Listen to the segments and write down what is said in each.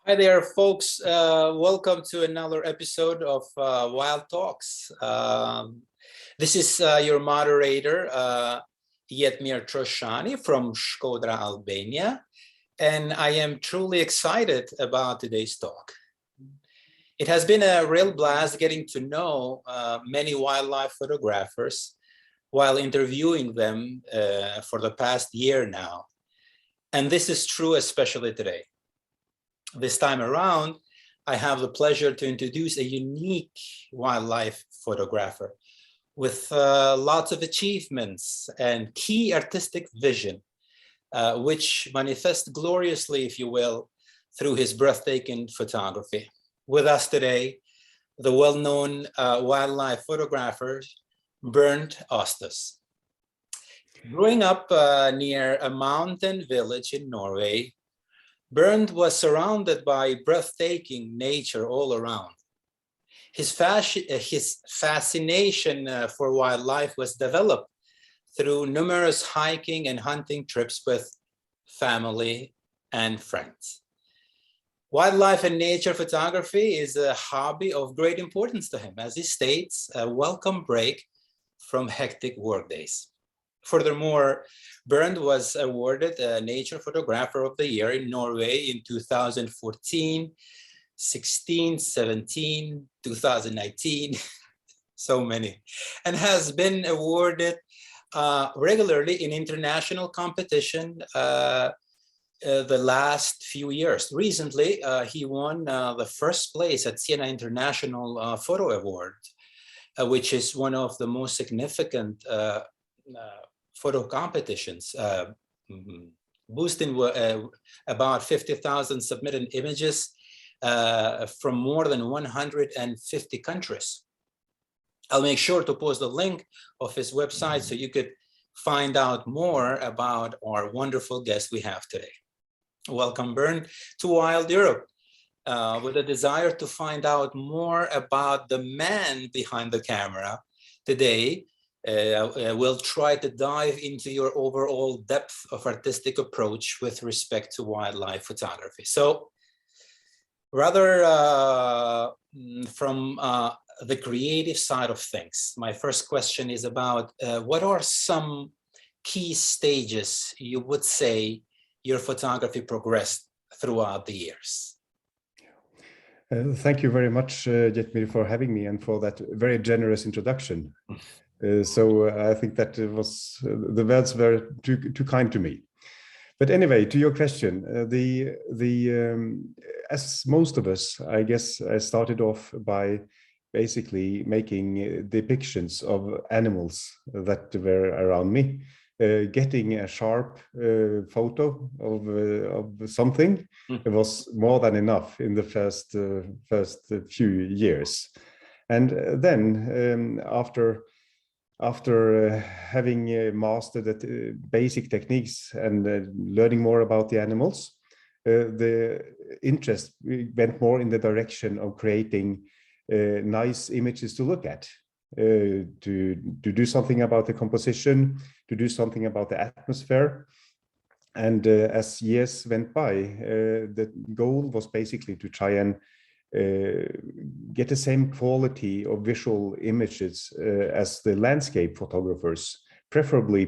Hi there, folks. Welcome to another episode of Wild Talks. This is your moderator, Yetmir Troshani from Shkodra, Albania, and I am truly excited about today's talk. It has been a real blast getting to know many wildlife photographers while interviewing them for the past year now. And this is true especially today. This time around, I have the pleasure to introduce a unique wildlife photographer with lots of achievements and key artistic vision, which manifest gloriously, if you will, through his breathtaking photography. With us today, the well-known wildlife photographer, Bernt Østhus. Growing up near a mountain village in Norway, Bernt was surrounded by breathtaking nature all around. His fascination for wildlife was developed through numerous hiking and hunting trips with family and friends. Wildlife and nature photography is a hobby of great importance to him, as he states, a welcome break from hectic workdays. Furthermore, Bernt was awarded a Nature Photographer of the Year in Norway in 2014, 16, 17, 2019, so many, and has been awarded regularly in international competition the last few years. Recently, he won the first place at Siena International Photo Award, which is one of the most significant photo competitions, boosting about 50,000 submitted images from more than 150 countries. I'll make sure to post the link of his website so you could find out more about our wonderful guest we have today. Welcome, Bernt, to Wild Europe. With a desire to find out more about the man behind the camera today, we'll try to dive into your overall depth of artistic approach with respect to wildlife photography. So rather from the creative side of things, my first question is about what are some key stages you would say your photography progressed throughout the years? Thank you very much, Yetmir, for having me and for that very generous introduction. So I think that it was the words were too kind to me. But anyway, to your question, as most of us, I guess I started off by basically making depictions of animals that were around me, getting a sharp photo of something. It was more than enough in the first few years, and then after having mastered the basic techniques and learning more about the animals, the interest went more in the direction of creating nice images to look at, to do something about the composition, to do something about the atmosphere. And as years went by, the goal was basically to try and get the same quality of visual images as the landscape photographers, preferably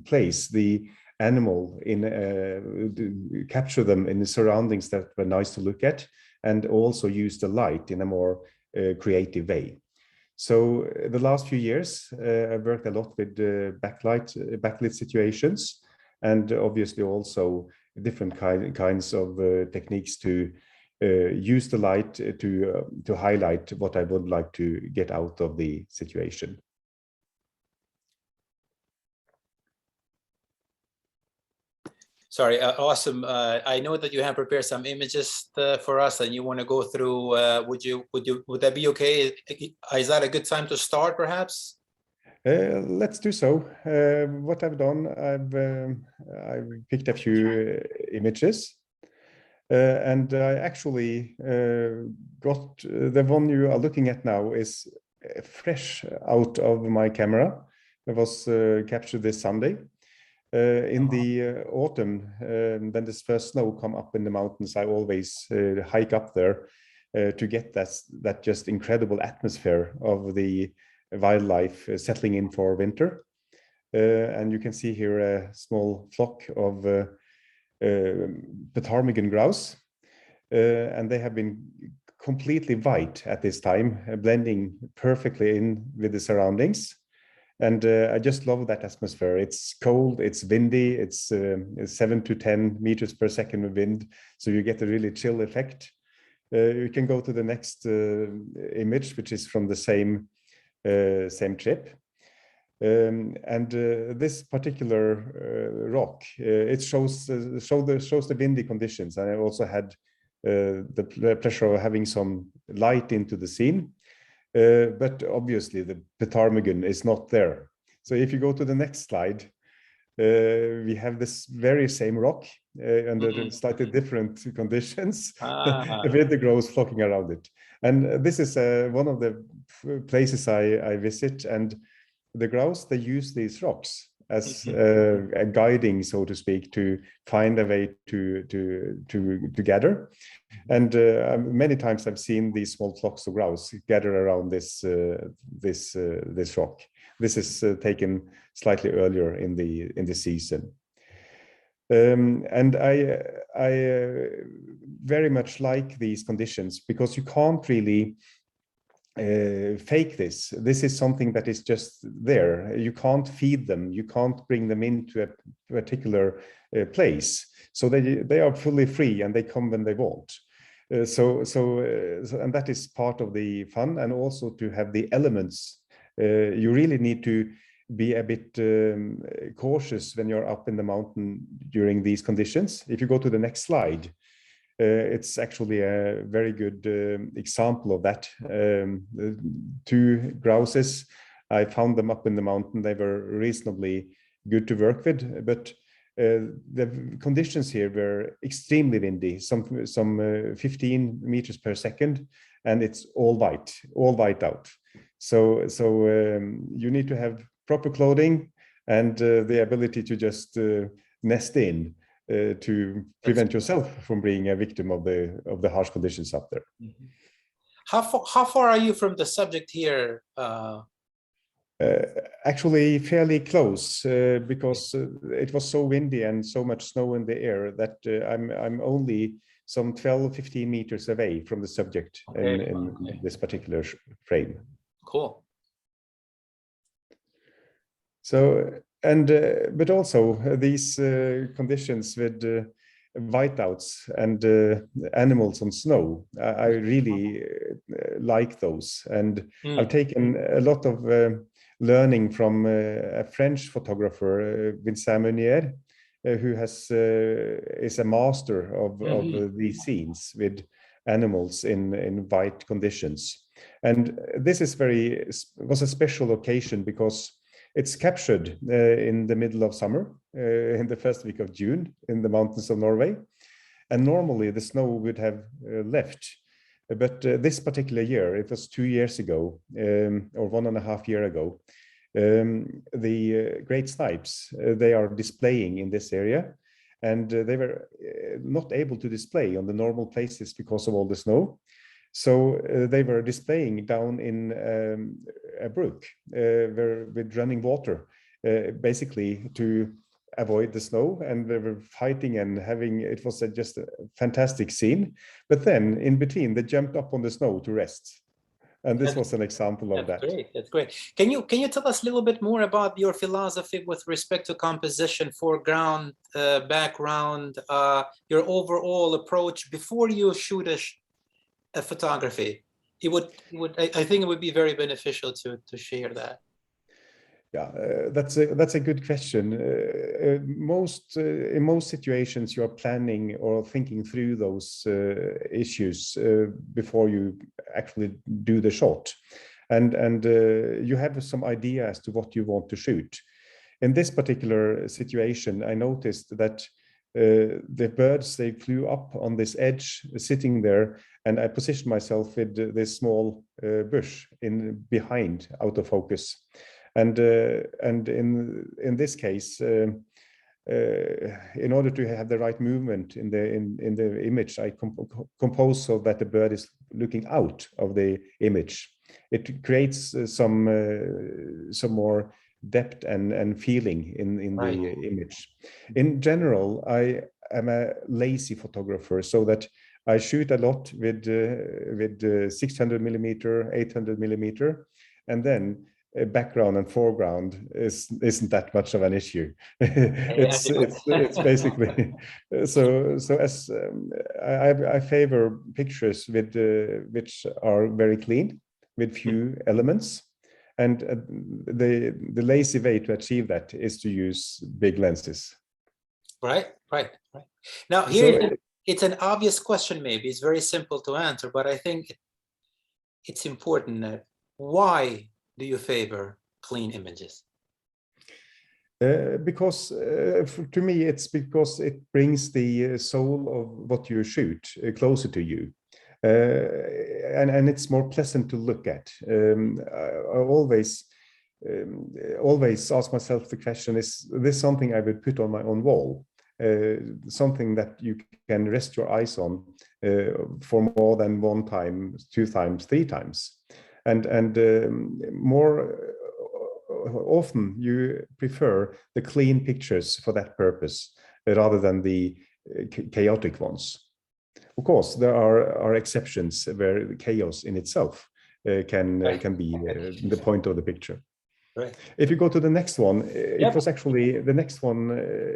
place the animal in, capture them in the surroundings that were nice to look at, and also use the light in a more creative way. So the last few years, I've worked a lot with backlit situations, and obviously also different kinds of techniques to use the light to highlight what I would like to get out of the situation. Sorry, awesome. I know that you have prepared some images for us, and you want to go through. Would that be okay? Is that a good time to start, perhaps? Let's do so. What I've done, I've picked a few images. And I actually got the one you are looking at now is fresh out of my camera. It was captured this Sunday. In the autumn, when this first snow come up in the mountains, I always hike up there to get that just incredible atmosphere of the wildlife settling in for winter. And you can see here a small flock of ptarmigan grouse, and they have been completely white at this time, blending perfectly in with the surroundings. And I just love that atmosphere. It's cold, it's windy, it's 7 to 10 meters per second of wind, so you get a really chill effect. You can go to the next image, which is from the same trip. This particular rock, it shows the windy conditions, and I also had the pleasure of having some light into the scene. But obviously the ptarmigan is not there. So if you go to the next slide, we have this very same rock under slightly different conditions with the grouse flocking around it. And this is one of the places I visit, and the grouse, they use these rocks as a guiding, so to speak, to find a way to gather. And many times I've seen these small flocks of grouse gather around this rock. This is taken slightly earlier in the season. And I very much like these conditions, because you can't really fake this. This is something that is just there. You can't feed them. You can't bring them into a particular place. So they are fully free, and they come when they want. And that is part of the fun, and also to have the elements. You really need to be a bit cautious when you're up in the mountain during these conditions. If you go to the next slide, it's actually a very good example of that. 2 grouses, I found them up in the mountain. They were reasonably good to work with, but the conditions here were extremely windy, some 15 meters per second, and it's all white out. So you need to have proper clothing and the ability to just nest in to prevent yourself from being a victim of the harsh conditions up there. How far are you from the subject here? Actually fairly close, because it was so windy and so much snow in the air that I'm only some 12-15 meters away from the subject in this particular frame. Cool. So, and but also these conditions with whiteouts and animals on snow, I really like those. And I've taken a lot of learning from a French photographer, Vincent Meunier, who is a master of these scenes with animals in white conditions. And this was a special occasion because it's captured in the middle of summer, in the first week of June, in the mountains of Norway. And normally the snow would have left. But this particular year, it was 2 years ago, or 1.5 years ago, the great snipes, they are displaying in this area. And they were not able to display on the normal places because of all the snow. So they were displaying down in a brook with running water, basically to avoid the snow, and they were fighting and it was just a fantastic scene. But then in between, they jumped up on the snow to rest. And this was an example of that. Great. That's great. Can you tell us a little bit more about your philosophy with respect to composition, foreground, background, your overall approach before you shoot a photography? I think it would be very beneficial to share that. Yeah, that's a good question. In most situations, you are planning or thinking through those issues before you actually do the shot, and you have some idea as to what you want to shoot. In this particular situation, I noticed that the birds, they flew up on this edge, sitting there, and I positioned myself with this small bush behind, out of focus. And in this case, in order to have the right movement in the image, I compose so that the bird is looking out of the image. It creates some more depth and feeling in the image. In general, I am a lazy photographer, so that I shoot a lot with 600 millimeter, 800 millimeter, and then background and foreground isn't that much of an issue. it's basically so as I favor pictures with which are very clean, with few elements, and the lazy way to achieve that is to use big lenses. Right. Now here, it's an obvious question, maybe it's very simple to answer, but I think it's important. Why do you favor clean images? Because to me, it's because it brings the soul of what you shoot closer to you. And it's more pleasant to look at. I always ask myself the question, is this something I would put on my own wall? Something that you can rest your eyes on for more than one time, 2 times, 3 times. And more often you prefer the clean pictures for that purpose rather than the chaotic ones. Of course, there are exceptions where the chaos in itself can be the point of the picture. Right. If you go to the next one, it was actually the next one.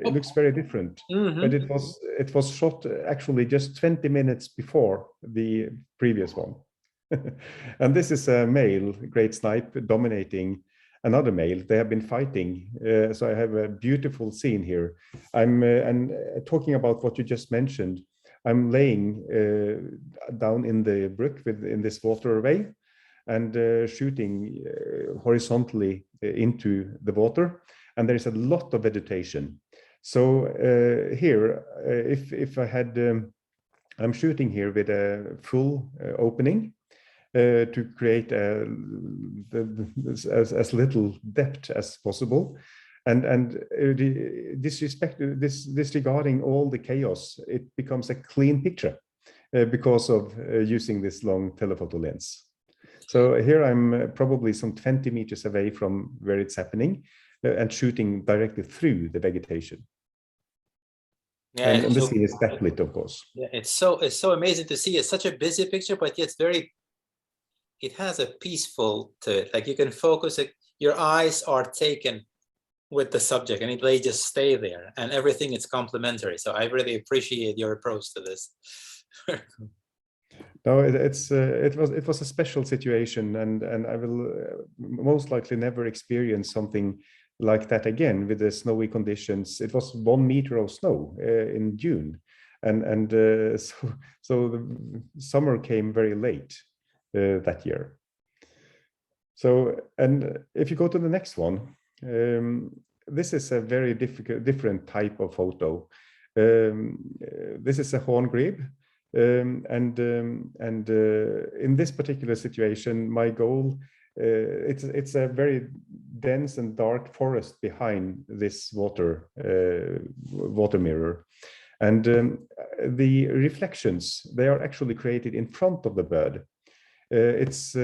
It looks very different, but it was shot actually just 20 minutes before the previous one. And this is a male great snipe dominating another male. They have been fighting. So I have a beautiful scene here. And talking about what you just mentioned, I'm laying down in the brook in this waterway and shooting horizontally into the water. And there is a lot of vegetation. So here, if I had, I'm shooting here with a full opening. To create as little depth as possible, and disregarding all the chaos, it becomes a clean picture because of using this long telephoto lens. So here I'm probably some 20 meters away from where it's happening and shooting directly through the vegetation. Yeah, and the scene is backlit, of course. Yeah, it's so amazing to see. It's such a busy picture, but yet it has a peaceful to it. Like you can focus it, your eyes are taken with the subject and they just stay there, and everything is complementary. So I really appreciate your approach to this. No, it was a special situation, and I will most likely never experience something like that again with the snowy conditions. It was 1 meter of snow in June, and so the summer came very late. That year. So, and if you go to the next one, this is a very different type of photo. This is a horn grebe, and in this particular situation, my goal, it's a very dense and dark forest behind this water mirror. And the reflections, they are actually created in front of the bird. It's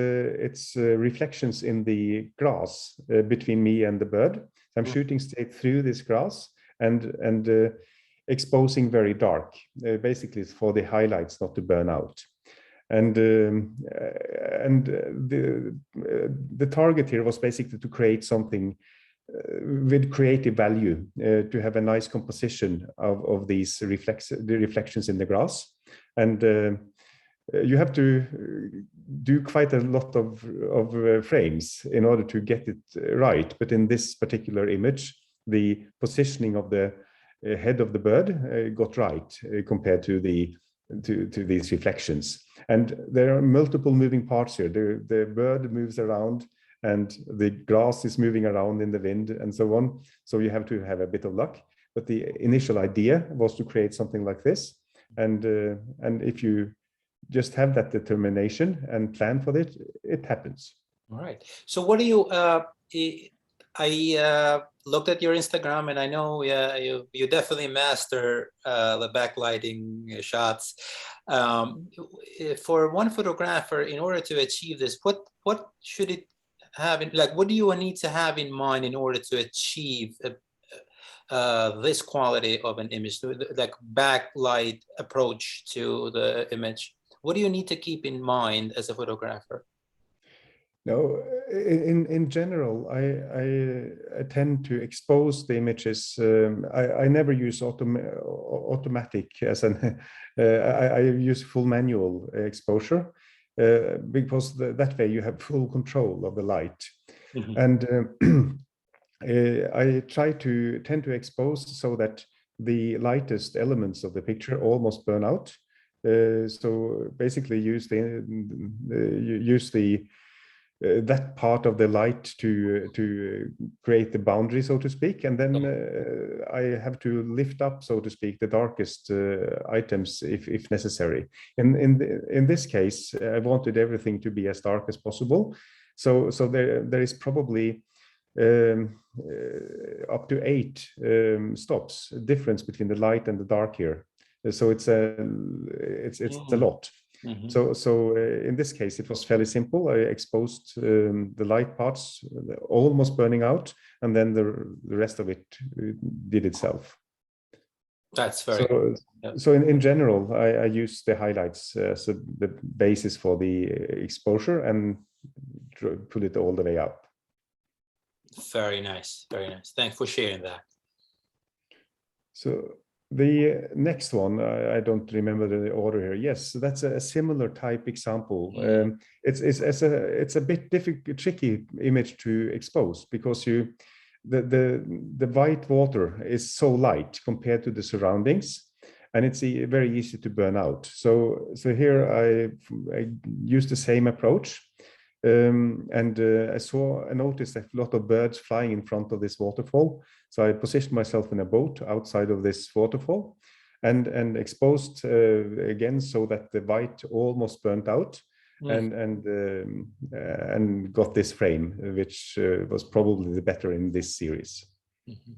reflections in the grass between me and the bird. I'm shooting straight through this grass and exposing very dark. Basically, it's for the highlights not to burn out. And the target here was basically to create something with creative value, to have a nice composition of these reflections in the grass. And you have to do quite a lot of frames in order to get it right. But in this particular image, the positioning of the head of the bird got right compared to these reflections. And there are multiple moving parts here. The bird moves around and the grass is moving around in the wind and so on. So you have to have a bit of luck. But the initial idea was to create something like this. And if you just have that determination and plan for it, it happens. All right. So what do you, I looked at your Instagram, and I know you definitely master the backlighting shots. For one photographer, in order to achieve this, what should it have in, like, what do you need to have in mind in order to achieve this quality of an image, like backlight approach to the image? What do you need to keep in mind as a photographer? No, in general, I tend to expose the images. I never use automatic as an. I use full manual exposure because that way you have full control of the light. Mm-hmm. And I tend to expose so that the lightest elements of the picture almost burn out. So basically, use that part of the light to create the boundary, so to speak, and then I have to lift up, so to speak, the darkest items if necessary. In this case, I wanted everything to be as dark as possible, so there is probably up to 8 stops difference between the light and the dark here. So it's a lot. Mm-hmm. So in this case, it was fairly simple. I exposed the light parts almost burning out, and then the rest of it did itself. That's very so in general, I use the highlights as the basis for the exposure and put it all the way up. Very nice, very nice. Thanks for sharing that. So the next one, I don't remember the order here. Yes, that's a similar type example. Mm. It's a bit tricky image to expose because the white water is so light compared to the surroundings, and it's very easy to burn out. So here I used the same approach. And I noticed a lot of birds flying in front of this waterfall. So I positioned myself in a boat outside of this waterfall and exposed again so that the white almost burnt out. Mm. and got this frame, which was probably the better in this series. Mm-hmm.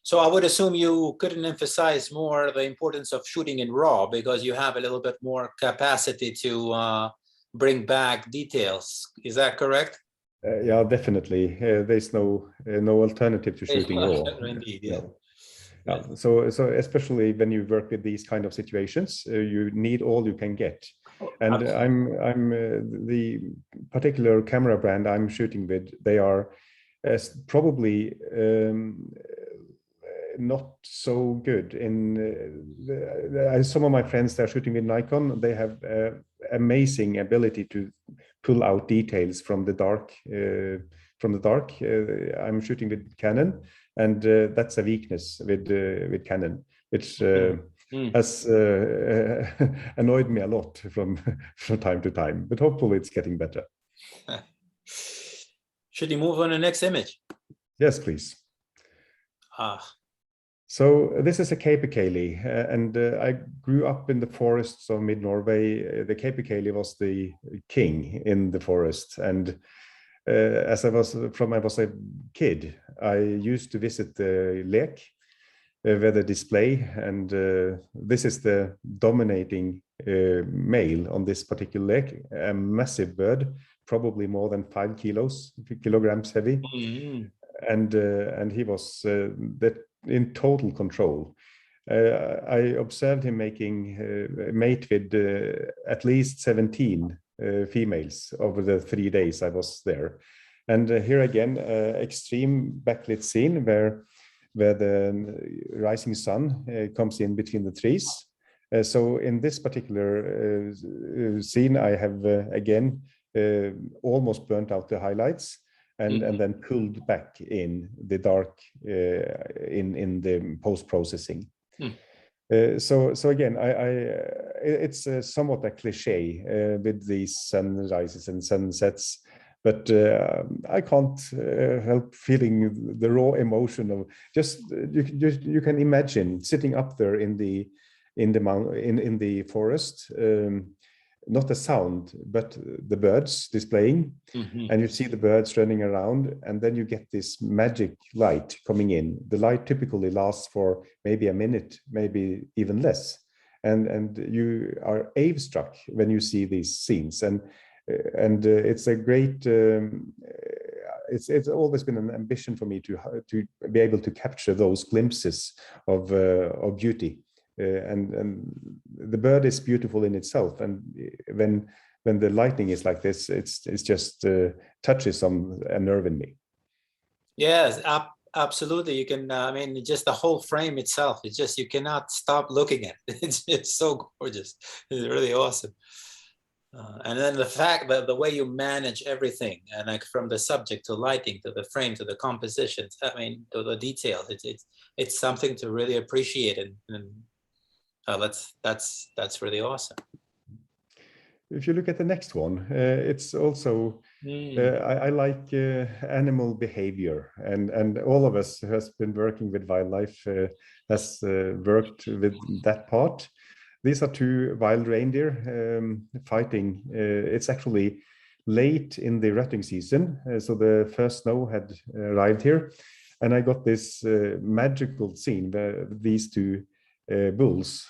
So I would assume you couldn't emphasize more the importance of shooting in RAW because you have a little bit more capacity to bring back details. Is that correct? Yeah, definitely. There's no alternative to shooting RAW. Indeed, yeah. No. Yeah. So especially when you work with these kind of situations, you need all you can get. And I'm the particular camera brand I'm shooting with. They are probably not so good in some of my friends that are shooting with Nikon. They have amazing ability to pull out details from the dark. I'm shooting with Canon, and that's a weakness with Canon, which has annoyed me a lot from time to time. But hopefully, it's getting better. Should you move on to the next image? Yes, please. So this is a capercaillie, and I grew up in the forests of mid-Norway. The capercaillie was the king in the forest, and as I was a kid, I used to visit the lek, where the display, and this is the dominating male on this particular lek, a massive bird, probably more than 5 kilograms heavy, and he was in total control. I observed him making mate with at least 17 females over the 3 days I was there. And here again, extreme backlit scene where the rising sun comes in between the trees. So in this particular scene, I have again almost burnt out the highlights. And then pulled back in the dark in the post-processing. So again, it's somewhat a cliche with these sunrises and sunsets, but I can't help feeling the raw emotion of just you can imagine sitting up there in the forest. not the sound, but the birds displaying, and you see the birds running around, and then you get this magic light coming in. The light typically lasts for maybe a minute, maybe even less, and you are awestruck when you see these scenes, and it's a great. It's always been an ambition for me to be able to capture those glimpses of beauty. And the bird is beautiful in itself, and when the lightning is like this, it's just touches a nerve in me. Yes, absolutely. You can, I mean, just the whole frame itself, it's just, you cannot stop looking at it. It's so gorgeous. It's really awesome. And then the fact that the way you manage everything, and like from the subject to lighting to the frame to the compositions, I mean, to the details, it's something to really appreciate, and that's really awesome. If you look at the next one, it's also I like animal behavior, and all of us who has been working with wildlife has worked with that part. These are two wild reindeer fighting. It's actually late in the rutting season, so the first snow had arrived here, and I got this magical scene where these two bulls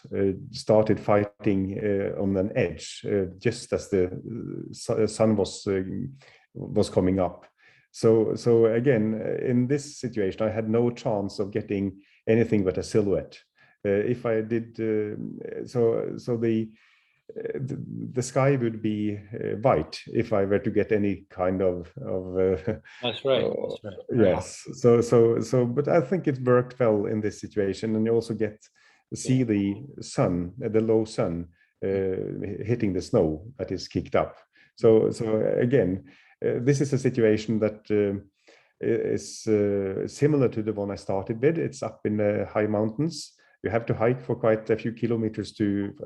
started fighting on an edge just as the sun was coming up. So again, in this situation, I had no chance of getting anything but a silhouette. If I did, so the sky would be white if I were to get any kind of That's right. That's right. Yes. So but I think it worked well in this situation, and you also see the sun, the low sun hitting the snow that is kicked up. So again, this is a situation that is similar to the one I started with. It's up in the high mountains. You have to hike for quite a few kilometers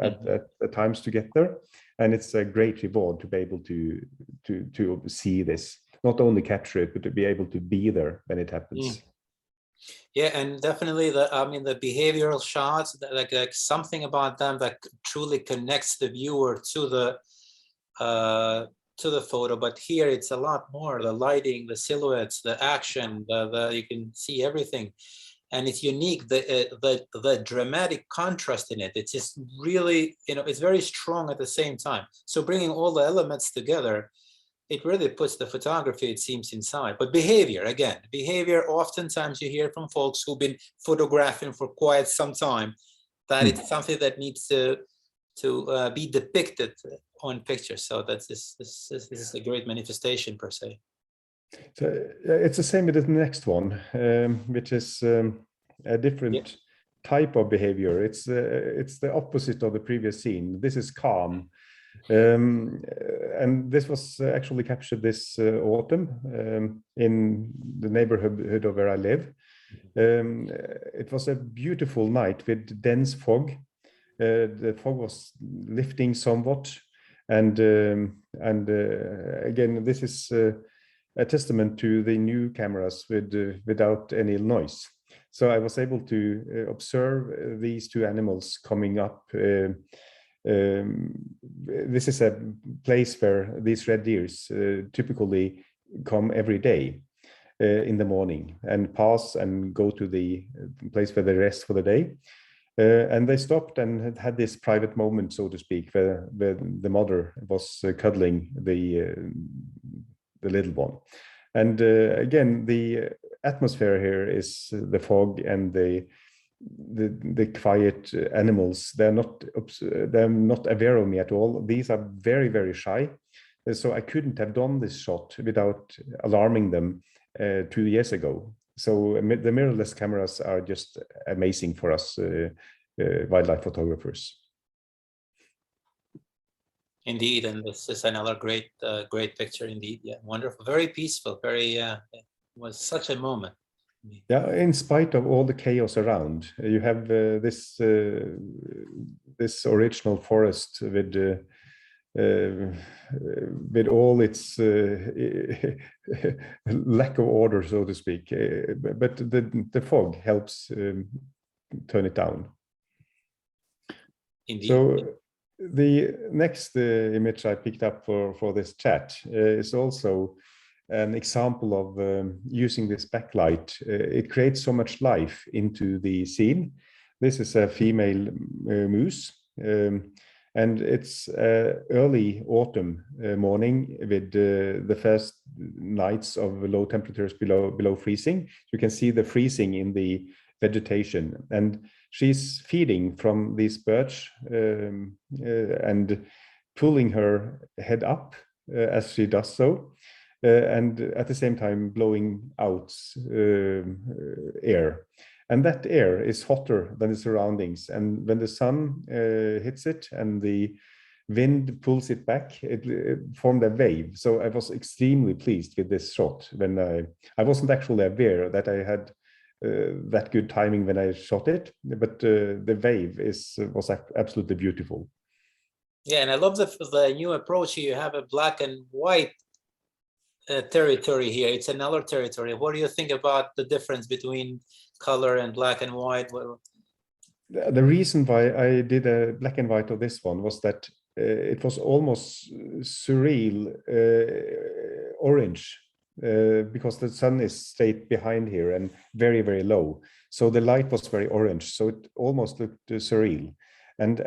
at times to get there, and it's a great reward to be able to see this, not only capture it, but to be able to be there when it happens. Yeah, and definitely the behavioral shots, like something about them that truly connects the viewer to the photo. But here it's a lot more: the lighting, the silhouettes, the action, you can see everything. And it's unique, the dramatic contrast in it. It's just really, it's very strong at the same time. So bringing all the elements together, it really puts the photography, it seems, inside. But behavior, oftentimes you hear from folks who've been photographing for quite some time, that it's something that needs to be depicted on pictures. So this is a great manifestation per se. So it's the same with the next one, which is a different type of behavior. It's the opposite of the previous scene. This is calm, and this was actually captured this autumn in the neighborhood of where I live. It was a beautiful night with dense fog. The fog was lifting somewhat, and again, this is a testament to the new cameras without any noise. So I was able to observe these two animals coming up. This is a place where these red deers typically come every day in the morning and pass and go to the place where they rest for the day. And they stopped and had this private moment, so to speak, where the mother was cuddling the little one. And again, the atmosphere here is the fog and the quiet animals. They're not aware of me at all. These are very, very shy. So I couldn't have done this shot without alarming them 2 years ago. So the mirrorless cameras are just amazing for us wildlife photographers. Indeed, and this is another great picture indeed. Yeah, wonderful, very peaceful, very. It was such a moment. Yeah, in spite of all the chaos around, you have this original forest with all its lack of order, so to speak. But the fog helps turn it down. Indeed. So The next image I picked up for this chat is also an example of using this backlight. It creates so much life into the scene. This is a female moose, and it's early autumn morning with the first nights of low temperatures below freezing. You can see the freezing in the vegetation, and she's feeding from these birch and pulling her head up as she does so. And at the same time blowing out air. And that air is hotter than the surroundings. And when the sun hits it and the wind pulls it back, it formed a wave. So I was extremely pleased with this shot when I wasn't actually aware that I had that good timing when I shot it, but the wave was absolutely beautiful. Yeah, and I love the new approach here. You have a black and white territory here. It's another territory. What do you think about the difference between color and black and white? The reason why I did a black and white of this one was that it was almost surreal orange because the sun is straight behind here and very, very low. So the light was very orange. So it almost looked surreal. And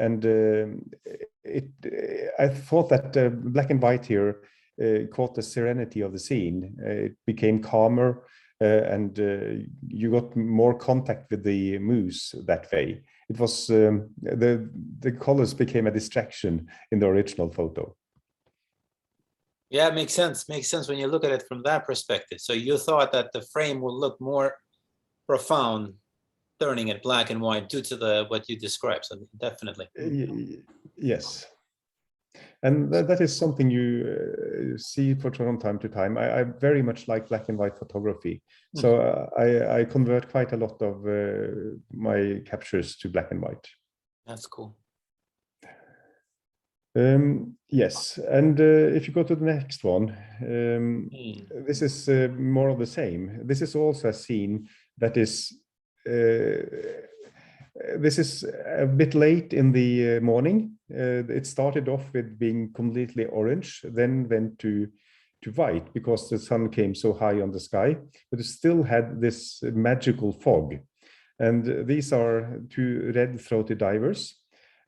I thought that black and white here caught the serenity of the scene. It became calmer and you got more contact with the moose that way. It was the colors became a distraction in the original photo. Yeah, it makes sense. Makes sense when you look at it from that perspective. So you thought that the frame will look more profound turning it black and white due to what you described. So definitely. Yes. And that is something you see from time to time. I very much like black and white photography. So I convert quite a lot of my captures to black and white. That's cool. Yes, and if you go to the next one, this is more of the same. This is also a scene that is this is a bit late in the morning. It started off with being completely orange, then went to white because the sun came so high on the sky, but it still had this magical fog. And these are two red-throated divers.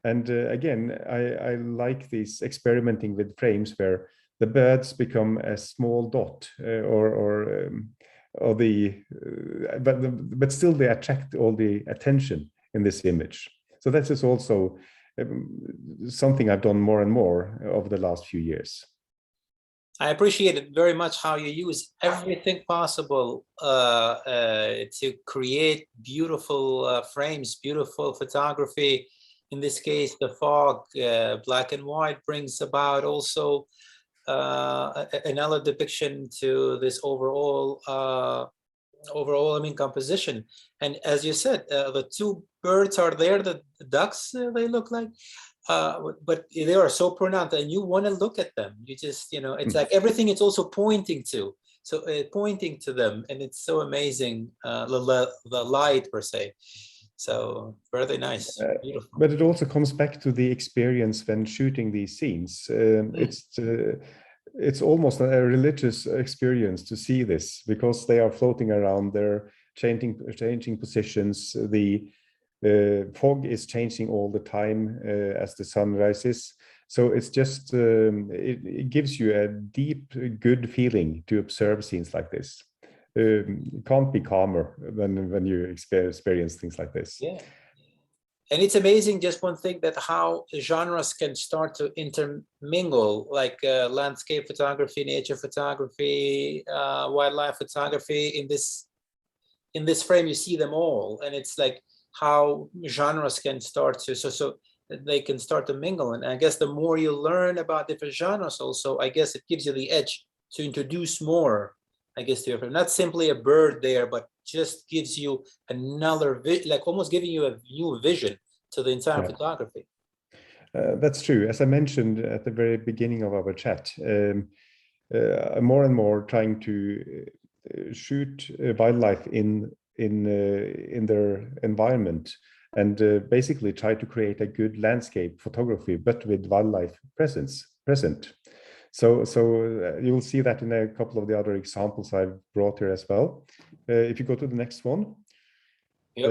And again, I like this experimenting with frames where the birds become a small dot, but still they attract all the attention in this image. So that is also something I've done more and more over the last few years. I appreciate it very much how you use everything possible to create beautiful frames, beautiful photography. In this case, the fog, black and white, brings about also another depiction to this overall, composition. And as you said, the two birds are there, the ducks, they look like, but they are so pronounced and you want to look at them. You just, it's like everything it's also pointing to. So pointing to them, and it's so amazing, the light per se. So very nice, beautiful. But it also comes back to the experience when shooting these scenes. It's almost a religious experience to see this because they are floating around, they're changing positions. The fog is changing all the time as the sun rises. So it's just, it gives you a deep, good feeling to observe scenes like this. You can't be calmer than when you experience things like this. Yeah. And it's amazing, just one thing, that how genres can start to intermingle, like landscape photography, nature photography, wildlife photography. In this frame, you see them all, and it's like how genres can start to so they can start to mingle. And I guess the more you learn about different genres, also, I guess it gives you the edge to introduce more, I guess, to your frame. Not simply a bird there, but just gives you another, like almost giving you a new vision to the entire photography. That's true. As I mentioned at the very beginning of our chat, more and more trying to shoot wildlife in their environment and basically try to create a good landscape photography, but with wildlife present. So you will see that in a couple of the other examples I've brought here as well. If you go to the next one. Yep.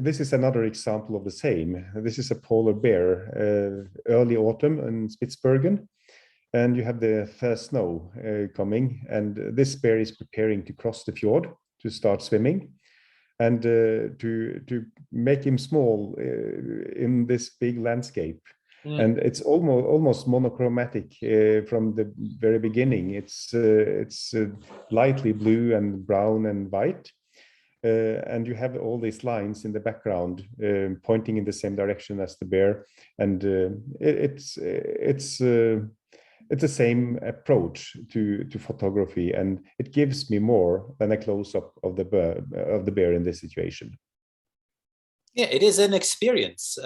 This is another example of the same. This is a polar bear, early autumn in Spitsbergen. And you have the first snow coming, and this bear is preparing to cross the fjord to start swimming. And to make him small in this big landscape. And it's almost monochromatic from the very beginning. It's lightly blue and brown and white. And you have all these lines in the background pointing in the same direction as the bear, and it's the same approach to photography, and it gives me more than a close-up of the bear in this situation. Yeah, it is an experience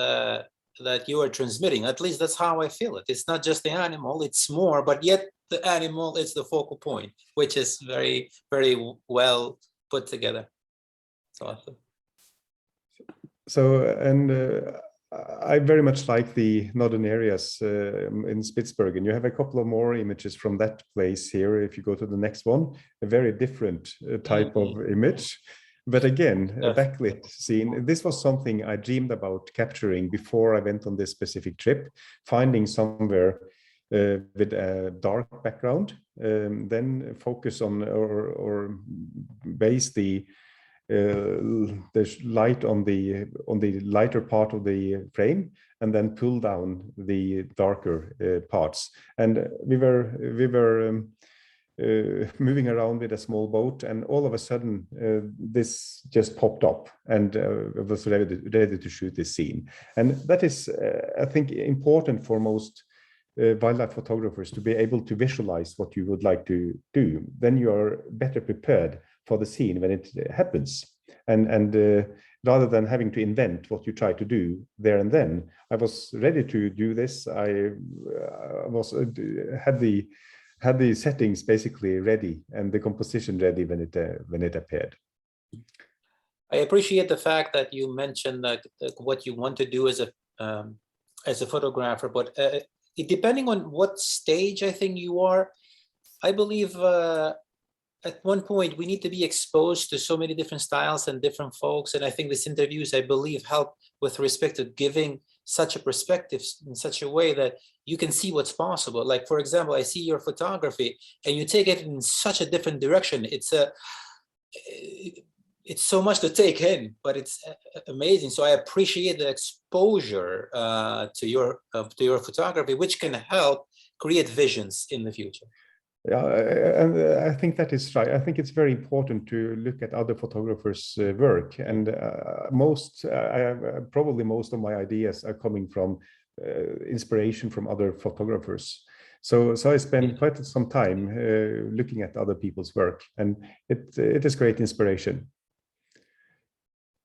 that you are transmitting. At least that's how I feel it. It's not just the animal, it's more, but yet the animal is the focal point, which is very, very well put together. Awesome. So, and I very much like the northern areas in Spitsbergen. You have a couple of more images from that place here. If you go to the next one, a very different type of image. But again, a backlit scene. This was something I dreamed about capturing before I went on this specific trip, finding somewhere with a dark background, then focus on or base the light on the lighter part of the frame, and then pull down the darker parts. And we were moving around with a small boat, and all of a sudden this just popped up, and was ready to shoot this scene. And that is, I think, important for most wildlife photographers to be able to visualize what you would like to do. Then you are better prepared for the scene when it happens, and rather than having to invent what you try to do there and then. I was ready to do this. I had the settings basically ready and the composition ready when it appeared. I appreciate the fact that you mentioned that what you want to do as a photographer, but depending on what stage I think you are, I believe at one point we need to be exposed to so many different styles and different folks. And I think these interviews, I believe, help with respect to giving such a perspective in such a way that you can see what's possible. Like, for example, I see your photography and you take it in such a different direction. It's so much to take in, but it's amazing. So I appreciate the exposure to your photography, which can help create visions in the future. Yeah, and I think that is right. I think it's very important to look at other photographers' work, and probably most of my ideas are coming from inspiration from other photographers. So I spend quite some time looking at other people's work, and it is great inspiration.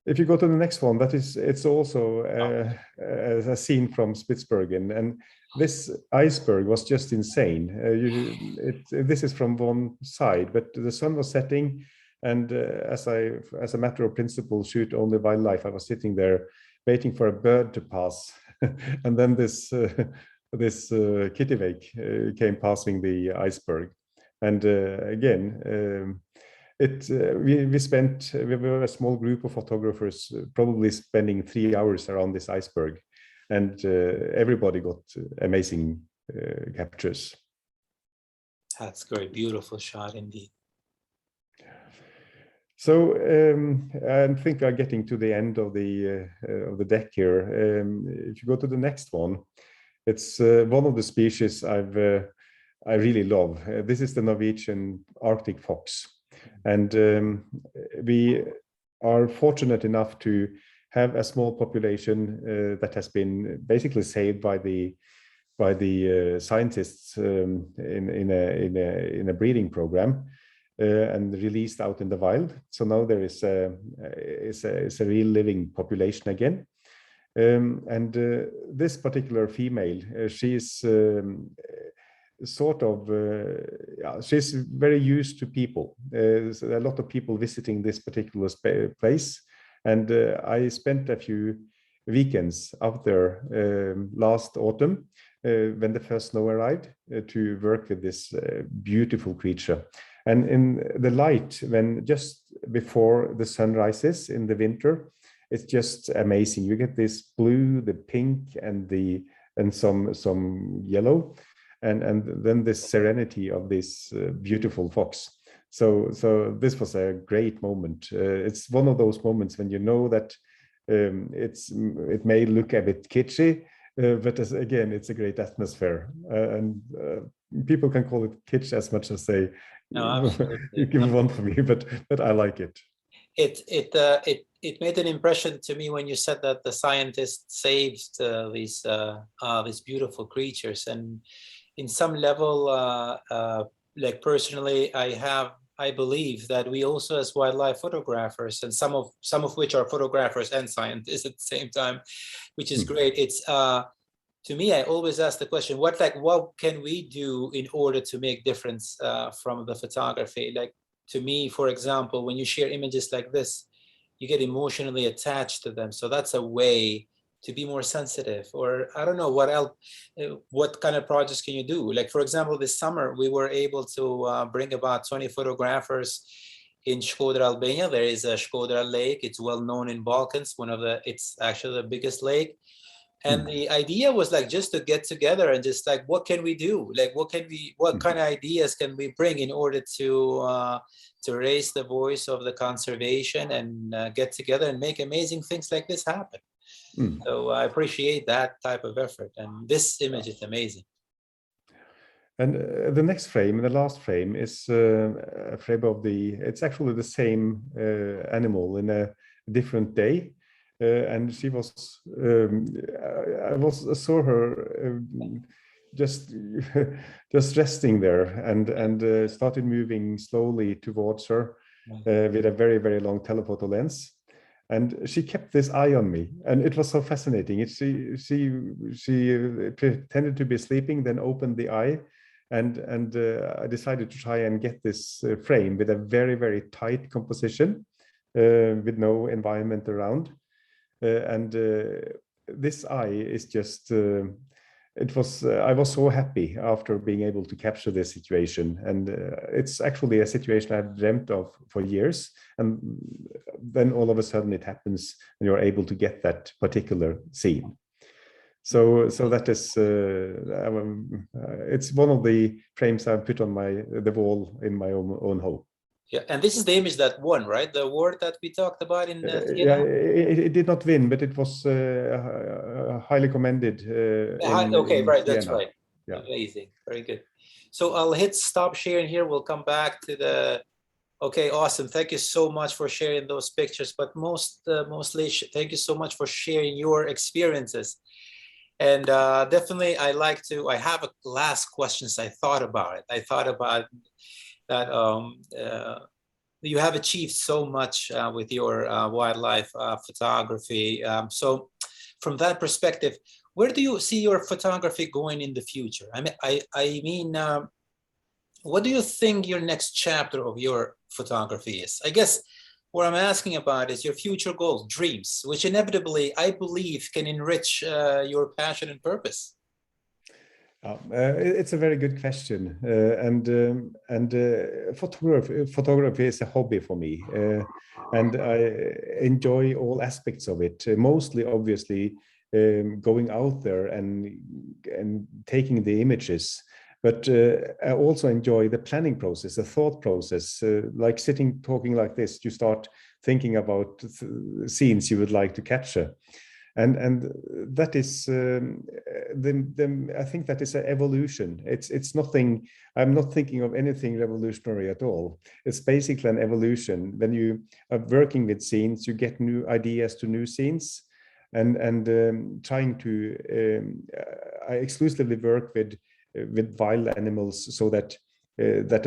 If you go to the next one, it's also a scene from Spitsbergen, and this iceberg was just insane. This is from one side, but the sun was setting, and as a matter of principle, shoot only wildlife, I was sitting there waiting for a bird to pass, and then this kittiwake came passing the iceberg, and again. We were a small group of photographers, probably spending 3 hours around this iceberg, and everybody got amazing captures. That's great, beautiful shot indeed. So I think we are getting to the end of the deck here. If you go to the next one, it's one of the species I really love. This is the Norwegian Arctic fox. And we are fortunate enough to have a small population that has been basically saved by the scientists in a breeding program and released out in the wild. So now there is a real living population again. And this particular female, she's she's very used to people. There's a lot of people visiting this particular place, And I spent a few weekends out there last autumn when the first snow arrived to work with this beautiful creature. And in the light, when just before the sun rises in the winter, it's just amazing. You get this blue, the pink, and some yellow, and then this serenity of this beautiful fox. So this was a great moment. It's one of those moments when you know that it may look a bit kitschy, but again, it's a great atmosphere, and people can call it kitsch as much as they want from you, but I like it. It made an impression to me when you said that the scientists saved these beautiful creatures, and in some level, like personally, I believe that we also, as wildlife photographers, and some of which are photographers and scientists at the same time, which is great. It's to me, I always ask the question, what can we do in order to make difference from the photography? Like, to me, for example, when you share images like this, you get emotionally attached to them. So that's a way to be more sensitive. Or I don't know what else, what kind of projects can you do? Like, for example, this summer, we were able to bring about 20 photographers in Shkodra, Albania. There is a Shkodra lake. It's well known in Balkans. It's actually the biggest lake. And the idea was like just to get together and just like, what can we do? Like, what kind of ideas can we bring in order to raise the voice of the conservation and get together and make amazing things like this happen? So I appreciate that type of effort. And this image is amazing. And the next frame, the last frame, is a frame of it's actually the same animal in a different day. And she was, I saw her just resting there and started moving slowly towards her with a very, very long telephoto lens. And she kept this eye on me, and it was so fascinating. She pretended to be sleeping, then opened the eye, and I decided to try and get this frame with a very, very tight composition with no environment around. This eye is just I was so happy after being able to capture this situation, and it's actually a situation I've dreamt of for years, and then all of a sudden it happens and you're able to get that particular scene. So that is it's one of the frames I've put on the wall in my own home. Yeah, and this is the image that won, right? The award that we talked about in yeah, it did not win, but it was highly commended. Okay, right, that's Vienna. right. Yeah. Amazing, very good. So I'll hit stop sharing here. We'll come back to the. Okay, awesome. Thank you so much for sharing those pictures, but mostly thank you so much for sharing your experiences. And definitely, I have a last questions. I thought about it. I thought about that you have achieved so much with your wildlife photography. So from that perspective, where do you see your photography going in the future? I mean, what do you think your next chapter of your photography is? I guess what I'm asking about is your future goals, dreams, which inevitably, I believe, can enrich your passion and purpose. It's a very good question, photography is a hobby for me, and I enjoy all aspects of it. Mostly, obviously, going out there and taking the images, but I also enjoy the planning process, the thought process. Like talking like this, you start thinking about scenes you would like to capture. And that is I think that is an evolution. It's nothing. I'm not thinking of anything revolutionary at all. It's basically an evolution. When you are working with scenes, you get new ideas to new scenes, and trying to. I exclusively work with wild animals, so that that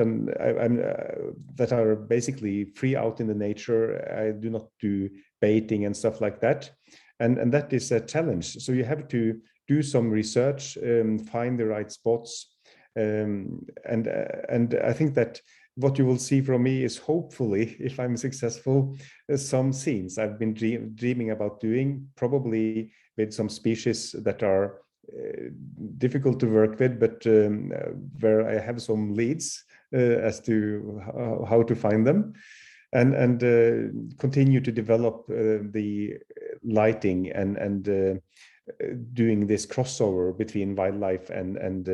are basically free out in the nature. I do not do baiting and stuff like that. And that is a challenge. So you have to do some research, find the right spots, and I think that what you will see from me is, hopefully, if I'm successful, some scenes I've been dreaming about doing, probably with some species that are difficult to work with, but where I have some leads as to how to find them, and continue to develop the lighting and doing this crossover between wildlife and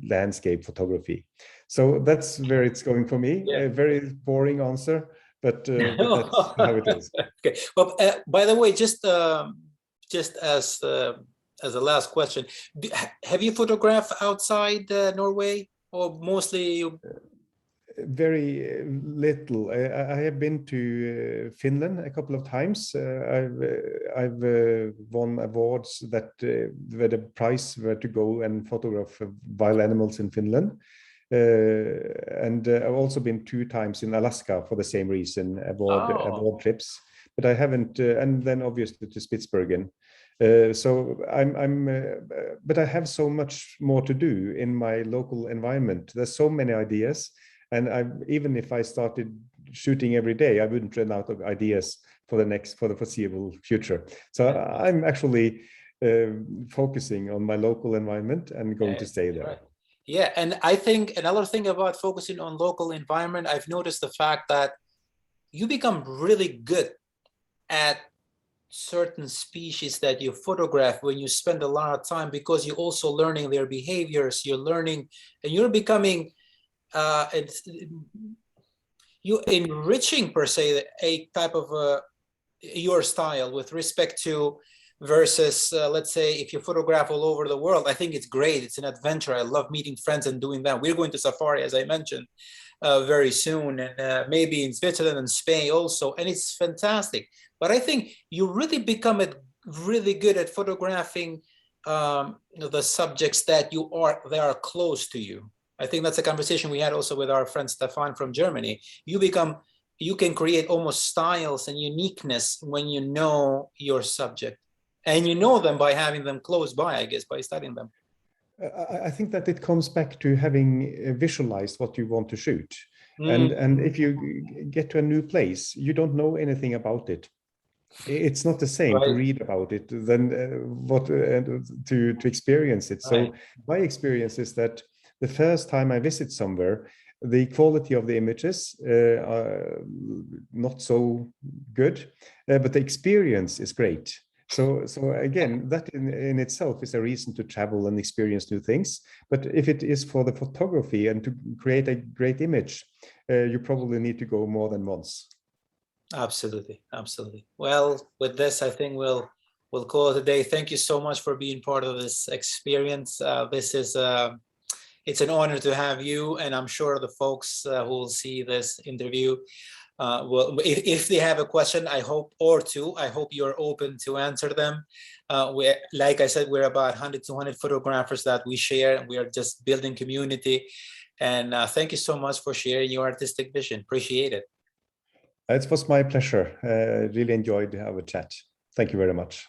landscape photography. So that's where it's going for me. Yeah. A very boring answer, but that's how it is. Okay. Well, by the way, just as a last question, have you photographed outside Norway, or mostly you? Very little. I have been to Finland a couple of times. I've won awards that where the prize were to go and photograph wild animals in Finland. And I've also been 2 times in Alaska for the same reason, award trips. But I haven't, and then obviously to Spitsbergen. So but I have so much more to do in my local environment. There's so many ideas. And even if I started shooting every day, I wouldn't run out of ideas for the foreseeable future. So I'm actually focusing on my local environment and going to stay there. Right. Yeah, and I think another thing about focusing on local environment, I've noticed the fact that you become really good at certain species that you photograph when you spend a lot of time, because you're also learning their behaviors, you're learning, and you're becoming you're enriching per se a type of your style with respect to versus let's say if you photograph all over the world. I think it's great, it's an adventure. I love meeting friends and doing that. We're going to safari, as I mentioned, very soon, and maybe in Switzerland and Spain also, and it's fantastic. But I think you really become really good at photographing the subjects that they are close to you. I think that's a conversation we had also with our friend Stefan from Germany. You can create almost styles and uniqueness when you know your subject, and you know them by having them close by, I guess, by studying them. I think that it comes back to having visualized what you want to shoot. And if you get to a new place, you don't know anything about it. It's not the same to read about it than to experience it. So my experience is that the first time I visit somewhere, the quality of the images are not so good, but the experience is great. So again, that in itself is a reason to travel and experience new things. But if it is for the photography and to create a great image, you probably need to go more than once. Absolutely, absolutely. Well, with this, I think we'll call it a day. Thank you so much for being part of this experience. It's an honor to have you, and I'm sure the folks who will see this interview will, if they have a question, I hope, or two, I hope you're open to answer them. Like I said, we're about 100 to 200 photographers that we share, and we are just building community. And thank you so much for sharing your artistic vision. Appreciate it. It was my pleasure. Really enjoyed our chat. Thank you very much.